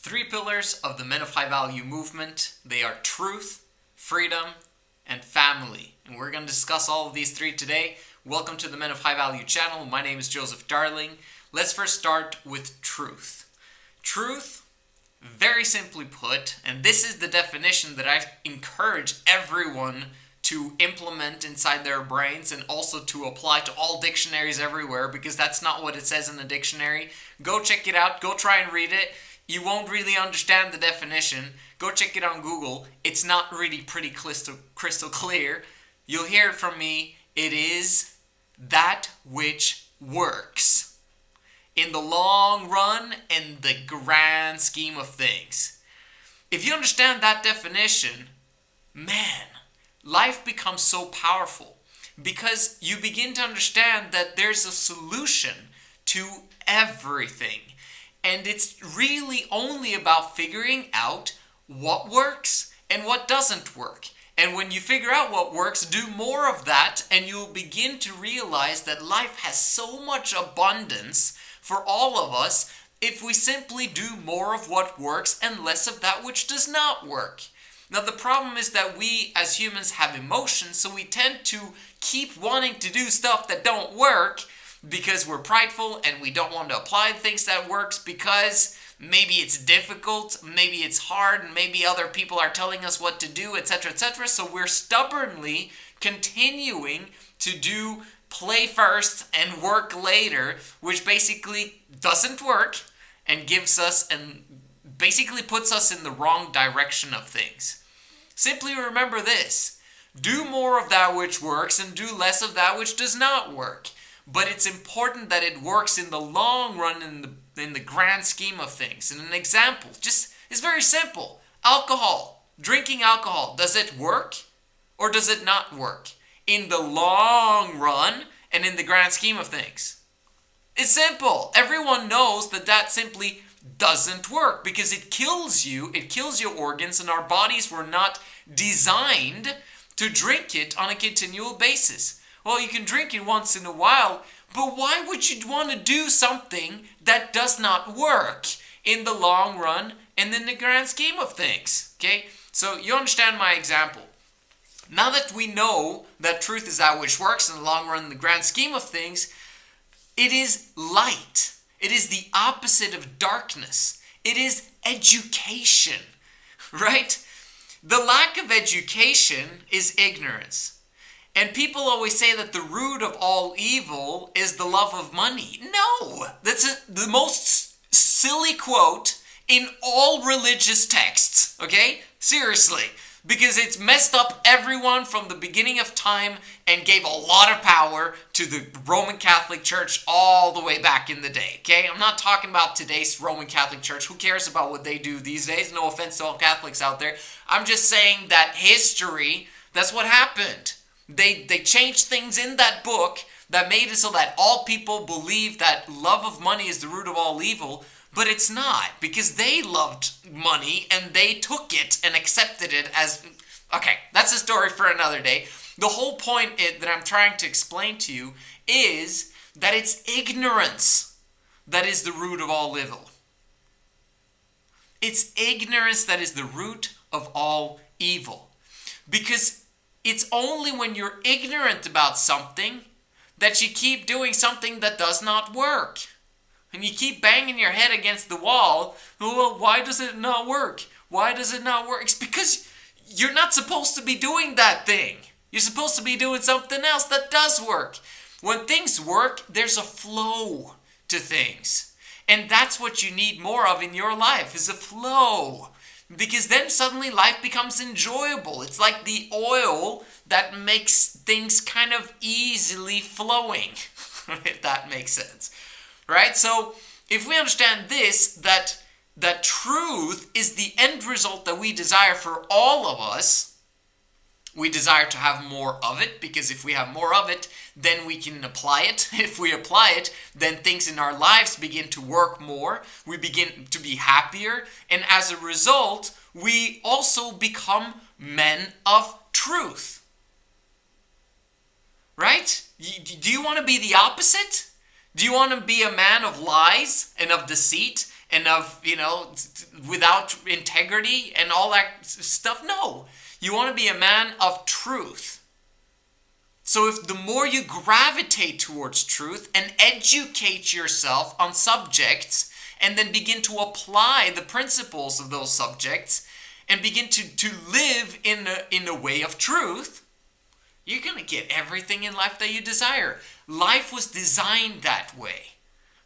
Three pillars of the Men of High Value movement. They are truth, freedom, and family. And we're going to discuss all of these three today. Welcome to the Men of High Value channel. My name is Joseph Darling. Let's first start with truth. Truth, very simply put, and this is the definition that I encourage everyone to implement inside their brains and also to apply to all dictionaries everywhere, because that's not what it says in the dictionary. Go check it out. Go try and read it. You won't really understand the definition. Go check it on Google. It's not really pretty crystal clear. You'll hear it from me. It is that which works in the long run and the grand scheme of things. If you understand that definition, man, life becomes so powerful, because you begin to understand that there's a solution to everything. And it's really only about figuring out what works and what doesn't work. And when you figure out what works, do more of that, and you'll begin to realize that life has so much abundance for all of us if we simply do more of what works and less of that which does not work. Now, the problem is that we as humans have emotions, so we tend to keep wanting to do stuff that don't work because we're prideful and we don't want to apply things that works because maybe it's difficult, maybe it's hard, and maybe other people are telling us what to do, etc., etc. So we're stubbornly continuing to do play first and work later, which basically doesn't work and gives us and basically puts us in the wrong direction of things. Simply remember this: do more of that which works and do less of that which does not work. But it's important that it works in the long run, in the grand scheme of things. And an example is very simple. Alcohol. Drinking alcohol. Does it work or does it not work? In the long run and in the grand scheme of things. It's simple. Everyone knows that simply doesn't work because it kills you. It kills your organs, and our bodies were not designed to drink it on a continual basis. Well, you can drink it once in a while, but why would you want to do something that does not work in the long run and in the grand scheme of things? Okay, so you understand my example. Now that we know that truth is that which works in the long run and the grand scheme of things, it is light. It is the opposite of darkness. It is education, right? The lack of education is ignorance. And people always say that the root of all evil is the love of money. No, that's the most silly quote in all religious texts, okay? Seriously. Because it's messed up everyone from the beginning of time and gave a lot of power to the Roman Catholic Church all the way back in the day, okay? I'm not talking about today's Roman Catholic Church. Who cares about what they do these days? No offense to all Catholics out there. I'm just saying that history, that's what happened. They changed things in that book that made it so that all people believe that love of money is the root of all evil, but it's not, because they loved money and they took it and accepted it as... Okay, that's a story for another day. The whole point that I'm trying to explain to you is that it's ignorance that is the root of all evil. It's ignorance that is the root of all evil. Because it's only when you're ignorant about something that you keep doing something that does not work. And you keep banging your head against the wall. Well, why does it not work? Why does it not work? It's because you're not supposed to be doing that thing. You're supposed to be doing something else that does work. When things work, there's a flow to things. And that's what you need more of in your life, is a flow. Because then suddenly life becomes enjoyable. It's like the oil that makes things kind of easily flowing, if that makes sense. Right? So if we understand this, that truth is the end result that we desire for all of us, we desire to have more of it, because if we have more of it, then we can apply it. If we apply it, then things in our lives begin to work more. We begin to be happier. And as a result, we also become men of truth. Right? Do you want to be the opposite? Do you want to be a man of lies and of deceit and of, without integrity and all that stuff. No, you want to be a man of truth. So if the more you gravitate towards truth and educate yourself on subjects and then begin to apply the principles of those subjects and begin to live in a way of truth, you're going to get everything in life that you desire. Life was designed that way.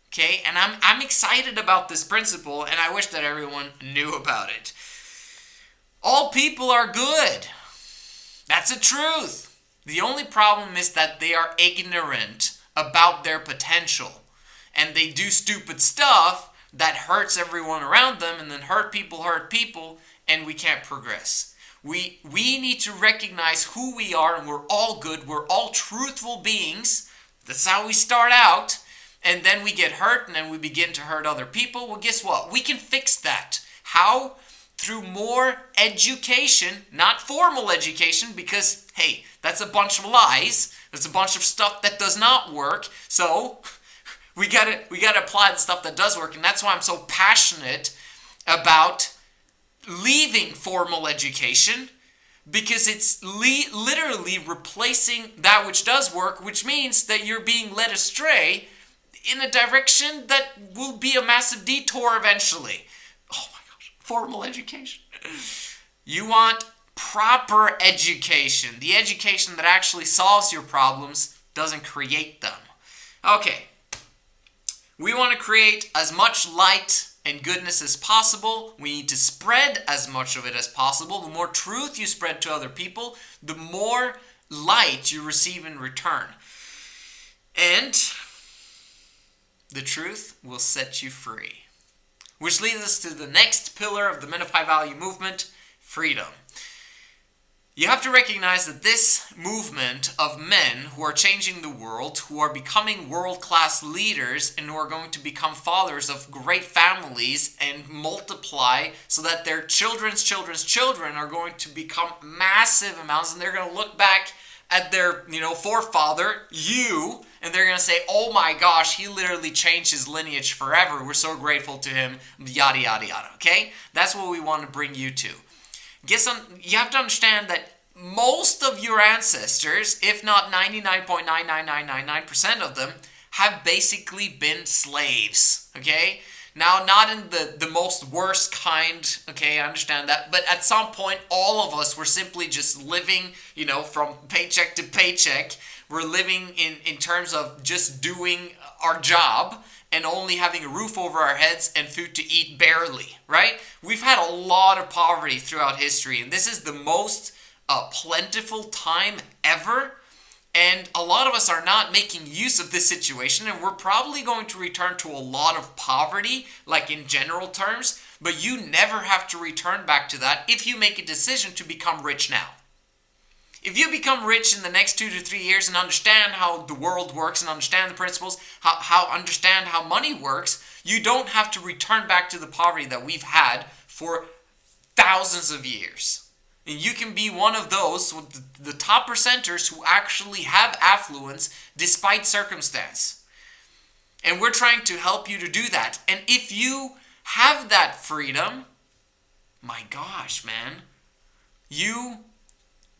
Okay? And I'm excited about this principle, and I wish that everyone knew about it. All people are good. That's the truth. The only problem is that they are ignorant about their potential. And they do stupid stuff that hurts everyone around them, and then hurt people, and we can't progress. We need to recognize who we are, and we're all good. We're all truthful beings. That's how we start out. And then we get hurt, and then we begin to hurt other people. Well, guess what? We can fix that. How? Through more education, not formal education, because, hey, that's a bunch of lies. That's a bunch of stuff that does not work. So we gotta apply the stuff that does work, and that's why I'm so passionate about leaving formal education, because it's literally replacing that which does work, which means that you're being led astray in a direction that will be a massive detour eventually. Oh my gosh, formal education. You want proper education, the education that actually solves your problems, doesn't create them. Okay, we want to create as much light and goodness as possible. We need to spread as much of it as possible. The more truth you spread to other people, the more light you receive in return. And the truth will set you free. Which leads us to the next pillar of the Men of High Value movement, freedom. You have to recognize that this movement of men who are changing the world, who are becoming world-class leaders, and who are going to become fathers of great families and multiply so that their children's children are going to become massive amounts, and they're going to look back at their, forefather, you, and they're going to say, oh my gosh, he literally changed his lineage forever. We're so grateful to him, yada, yada, yada, okay? That's what we want to bring you to. You have to understand that most of your ancestors, if not 99.99999% of them, have basically been slaves, okay? Now, not in the most worst kind, okay, I understand that, but at some point, all of us were simply just living, from paycheck to paycheck. We're living in terms of just doing our job and only having a roof over our heads and food to eat barely, right? We've had a lot of poverty throughout history, and this is the most plentiful time ever. And a lot of us are not making use of this situation, and we're probably going to return to a lot of poverty, like in general terms, but you never have to return back to that if you make a decision to become rich now. If you become rich in the next 2 to 3 years and understand how the world works and understand the principles, understand how money works, you don't have to return back to the poverty that we've had for thousands of years. And you can be one of those, the top percenters who actually have affluence despite circumstance. And we're trying to help you to do that. And if you have that freedom, my gosh, man, you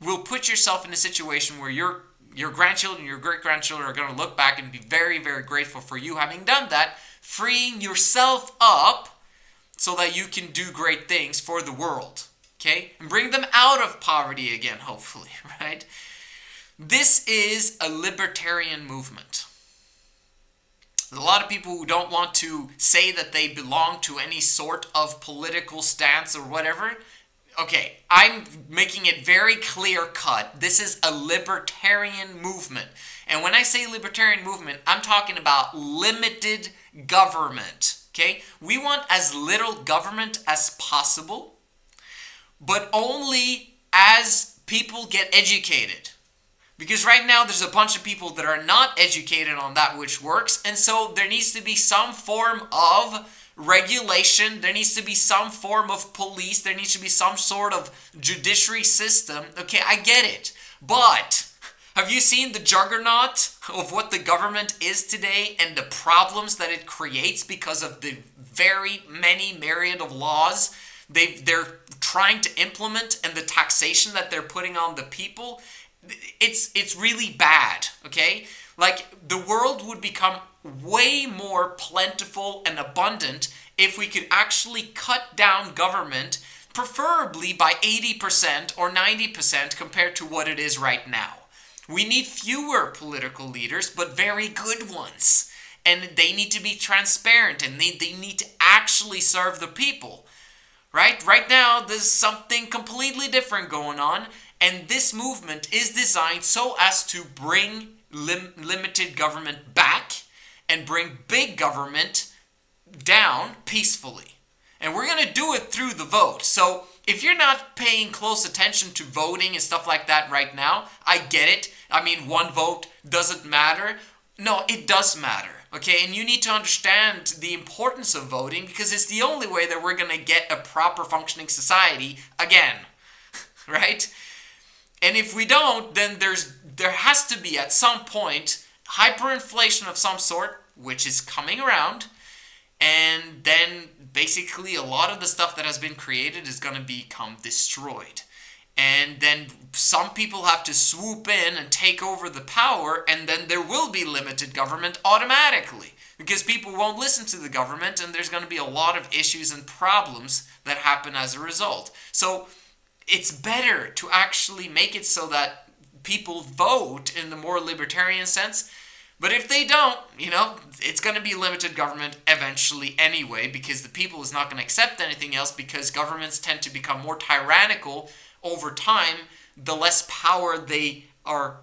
will put yourself in a situation where your grandchildren, your great-grandchildren are going to look back and be very, very grateful for you having done that, freeing yourself up so that you can do great things for the world, okay? And bring them out of poverty again, hopefully, right? This is a libertarian movement. There's a lot of people who don't want to say that they belong to any sort of political stance or whatever. Okay, I'm making it very clear cut. This is a libertarian movement. And when I say libertarian movement, I'm talking about limited government. Okay? We want as little government as possible, but only as people get educated. Because right now there's a bunch of people that are not educated on that which works, and so there needs to be some form of regulation, there needs to be some form of police, there needs to be some sort of judiciary system. Okay, I get it. But have you seen the juggernaut of what the government is today and the problems that it creates because of the very many myriad of laws they're trying to implement and the taxation that they're putting on the people, it's really bad, okay? Like, the world would become way more plentiful and abundant if we could actually cut down government, preferably by 80% or 90% compared to what it is right now. We need fewer political leaders, but very good ones. And they need to be transparent, and they need to actually serve the people. Right? Right now, there's something completely different going on, and this movement is designed so as to bring limited government back and bring big government down peacefully. And we're going to do it through the vote. So if you're not paying close attention to voting and stuff like that right now, I get it. I mean, one vote doesn't matter. No, it does matter. Okay, and you need to understand the importance of voting because it's the only way that we're going to get a proper functioning society again, right? And if we don't, then there has to be at some point hyperinflation of some sort, which is coming around, and then basically a lot of the stuff that has been created is going to become destroyed. And then some people have to swoop in and take over the power, and then there will be limited government automatically because people won't listen to the government, and there's going to be a lot of issues and problems that happen as a result. So it's better to actually make it so that people vote in the more libertarian sense. But if they don't, it's going to be limited government eventually anyway, because the people is not going to accept anything else, because governments tend to become more tyrannical over time, the less power they are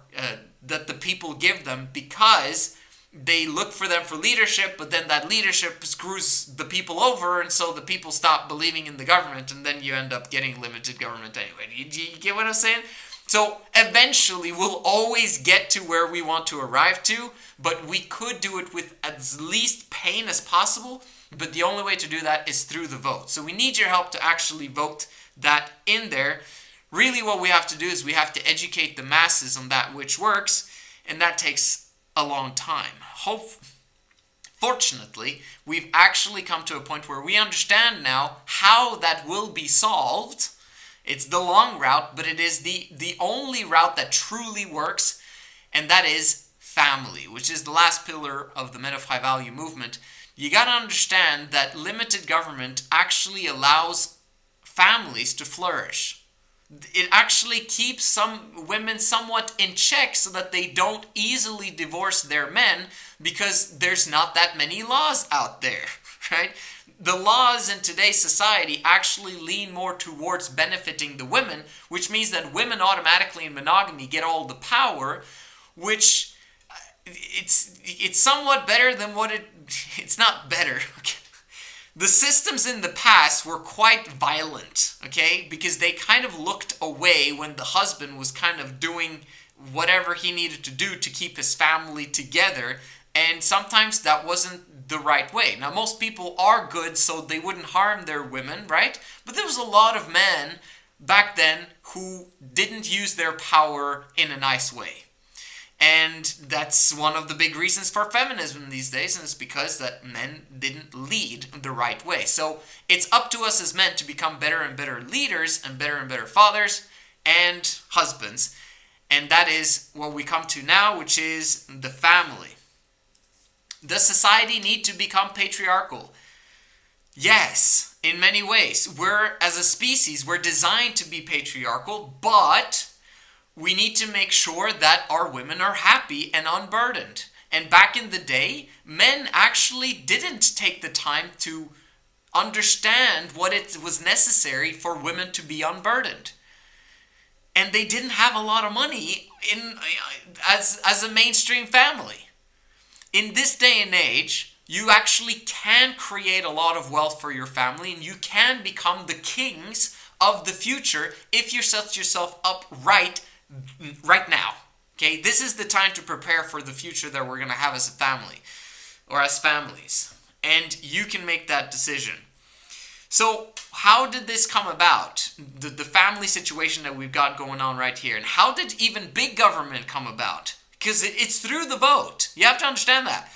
that the people give them, because they look for them for leadership, but then that leadership screws the people over, and so the people stop believing in the government, and then you end up getting limited government anyway. You get what I'm saying? So eventually we'll always get to where we want to arrive to, but we could do it with as least pain as possible, but the only way to do that is through the vote. So we need your help to actually vote that in there. Really what we have to do is we have to educate the masses on that which works, and that takes a long time. Fortunately, we've actually come to a point where we understand now how that will be solved. It's the long route, but it is the only route that truly works, and that is family, which is the last pillar of the Men of High Value movement. You got to understand that limited government actually allows families to flourish. It actually keeps some women somewhat in check so that they don't easily divorce their men, because there's not that many laws out there, right? The laws in today's society actually lean more towards benefiting the women, which means that women automatically in monogamy get all the power, which it's somewhat better than it's not better. The systems in the past were quite violent, okay? Because they kind of looked away when the husband was kind of doing whatever he needed to do to keep his family together, and sometimes that wasn't the right way. Now, most people are good, so they wouldn't harm their women, right? But there was a lot of men back then who didn't use their power in a nice way. And that's one of the big reasons for feminism these days, and it's because that men didn't lead the right way. So it's up to us as men to become better and better leaders and better fathers and husbands. And that is what we come to now, which is the family. Does society need to become patriarchal? Yes, in many ways. As a species, we're designed to be patriarchal, but we need to make sure that our women are happy and unburdened. And back in the day, men actually didn't take the time to understand what it was necessary for women to be unburdened. And they didn't have a lot of money as a mainstream family. In this day and age, you actually can create a lot of wealth for your family, and you can become the kings of the future if you set yourself up right now. Okay, this is the time to prepare for the future that we're going to have as a family, or as families, and you can make that decision. So how did this come about, the family situation that we've got going on right here, and how did even big government come about? because it's through the vote. You have to understand that.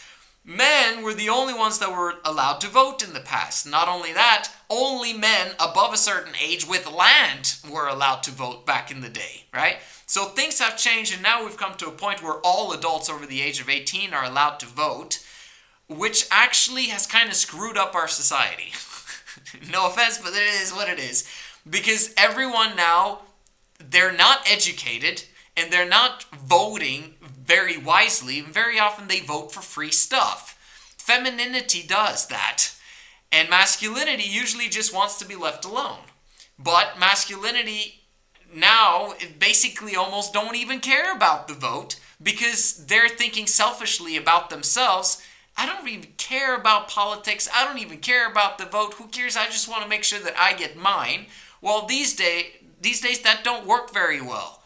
Men were the only ones that were allowed to vote in the past. Not only that, only men above a certain age with land were allowed to vote back in the day, right? So things have changed, and now we've come to a point where all adults over the age of 18 are allowed to vote, which actually has kind of screwed up our society. No offense, but it is what it is. Because everyone now, they're not educated, and they're not voting very wisely, and very often they vote for free stuff. Femininity does that. And masculinity usually just wants to be left alone. But masculinity now basically almost don't even care about the vote because they're thinking selfishly about themselves. I don't even care about politics. I don't even care about the vote. Who cares? I just want to make sure that I get mine. Well, these days that don't work very well.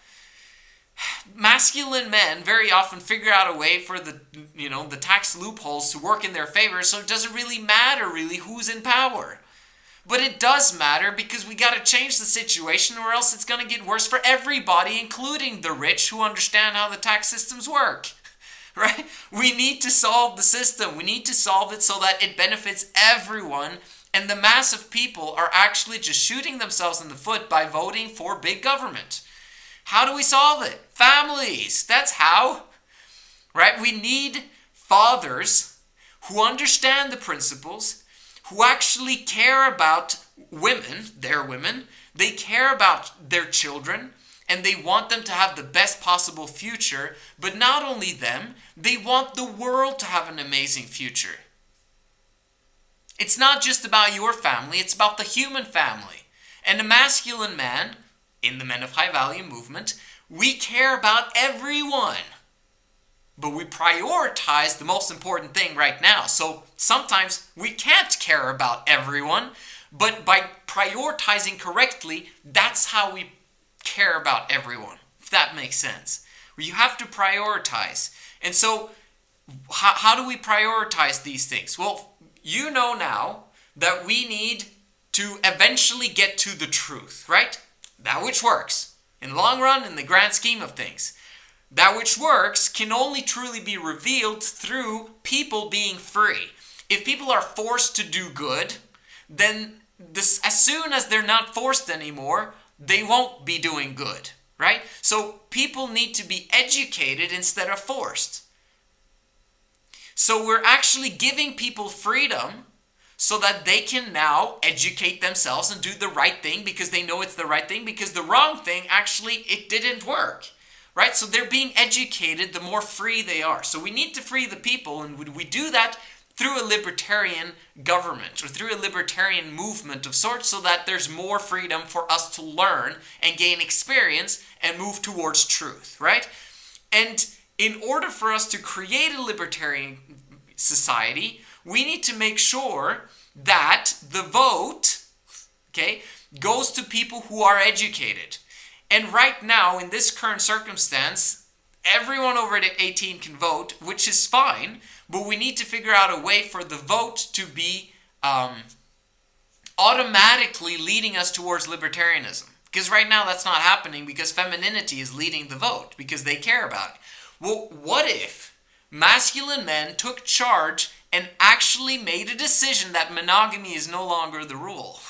Masculine men very often figure out a way for the tax loopholes to work in their favor, so it doesn't really matter really who's in power. But it does matter because we got to change the situation or else it's going to get worse for everybody, including the rich who understand how the tax systems work. Right? We need to solve the system. We need to solve it so that it benefits everyone, and the mass of people are actually just shooting themselves in the foot by voting for big government. How do we solve it? Families. That's how. Right? We need fathers who understand the principles, who actually care about women, their women. They care about their children, and they want them to have the best possible future. But not only them, they want the world to have an amazing future. It's not just about your family, it's about the human family. And a masculine man, in the Men of High Value movement, we care about everyone. But we prioritize the most important thing right now. So sometimes we can't care about everyone, but by prioritizing correctly, that's how we care about everyone, if that makes sense. You have to prioritize. And so how do we prioritize these things? Well, you know now that we need to eventually get to the truth, right? That which works. In the long run, in the grand scheme of things. That which works can only truly be revealed through people being free. If people are forced to do good, then as soon as they're not forced anymore, they won't be doing good, right? So people need to be educated instead of forced. So we're actually giving people freedom so that they can now educate themselves and do the right thing because they know it's the right thing, because the wrong thing, actually, it didn't work, right? So they're being educated the more free they are. So we need to free the people, and we do that through a libertarian government or through a libertarian movement of sorts, so that there's more freedom for us to learn and gain experience and move towards truth, right? And in order for us to create a libertarian society, we need to make sure that the vote, okay, goes to people who are educated. And right now, in this current circumstance, everyone over 18 can vote, which is fine, but we need to figure out a way for the vote to be automatically leading us towards libertarianism. Because right now that's not happening because femininity is leading the vote because they care about it. Well, what if masculine men took charge and actually made a decision that monogamy is no longer the rule?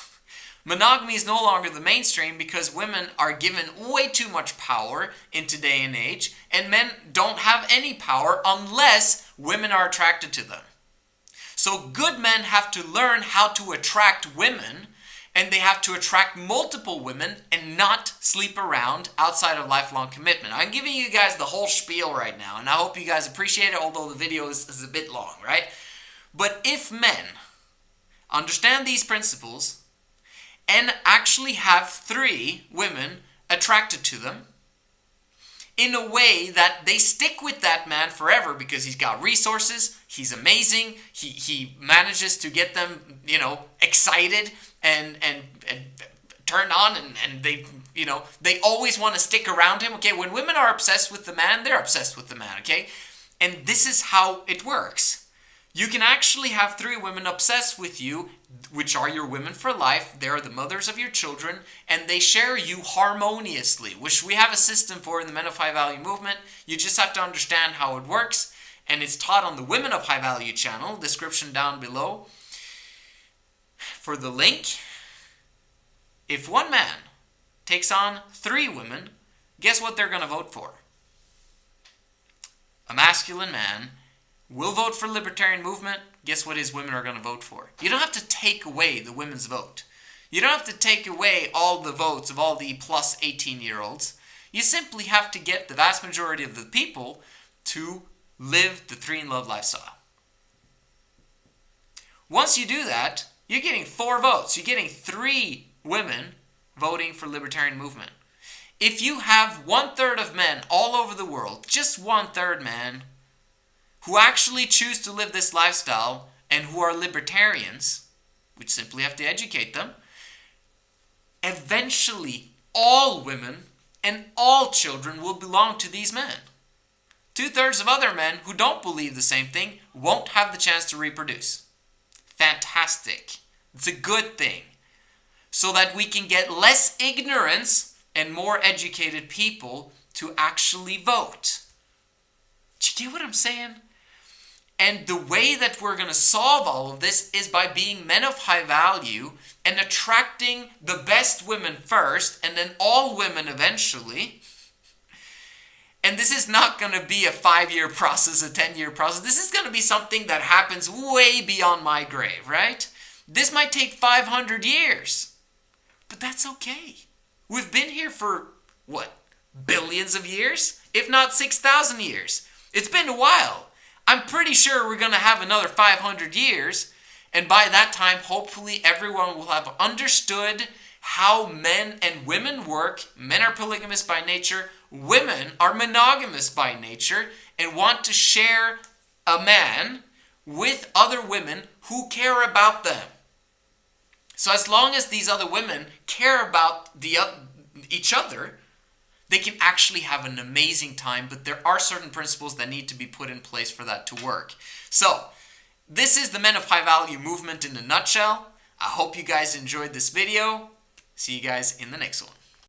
Monogamy is no longer the mainstream because women are given way too much power in today and age, and men don't have any power unless women are attracted to them. So good men have to learn how to attract women, and they have to attract multiple women and not sleep around outside of lifelong commitment. I'm giving you guys the whole spiel right now, and I hope you guys appreciate it, although the video is a bit long, right? But if men understand these principles and actually have 3 women attracted to them in a way that they stick with that man forever because he's got resources, he's amazing, he manages to get them, excited and turned on, and they always want to stick around him. Okay, when women are obsessed with the man, they're obsessed with the man, okay? And this is how it works. You can actually have 3 women obsessed with you, which are your women for life. They are the mothers of your children, and they share you harmoniously, which we have a system for in the Men of High Value movement. You just have to understand how it works, and it's taught on the Women of High Value channel, description down below. For the link, if one man takes on 3 women, guess what they're going to vote for? A masculine man will vote for libertarian movement. Guess what his women are going to vote for? You don't have to take away the women's vote. You don't have to take away all the votes of all the plus 18-year-olds. You simply have to get the vast majority of the people to live the 3-in-love lifestyle. Once you do that, you're getting 4 votes. You're getting 3 women voting for libertarian movement. If you have 1/3 of men all over the world, just 1/3 man, who actually choose to live this lifestyle and who are libertarians, we simply have to educate them, eventually all women and all children will belong to these men. 2/3 of other men who don't believe the same thing won't have the chance to reproduce. Fantastic. It's a good thing. So that we can get less ignorance and more educated people to actually vote. Do you get what I'm saying? And the way that we're going to solve all of this is by being men of high value and attracting the best women first and then all women eventually. And this is not going to be a 5-year process, a 10-year process. This is going to be something that happens way beyond my grave, right? This might take 500 years. But that's okay. We've been here for, what, billions of years? If not 6,000 years. It's been a while. I'm pretty sure we're going to have another 500 years. And by that time, hopefully everyone will have understood how men and women work. Men are polygamous by nature. Women are monogamous by nature and want to share a man with other women who care about them. So as long as these other women care about each other, they can actually have an amazing time, but there are certain principles that need to be put in place for that to work. So, this is the Men of High Value movement in a nutshell. I hope you guys enjoyed this video. See you guys in the next one.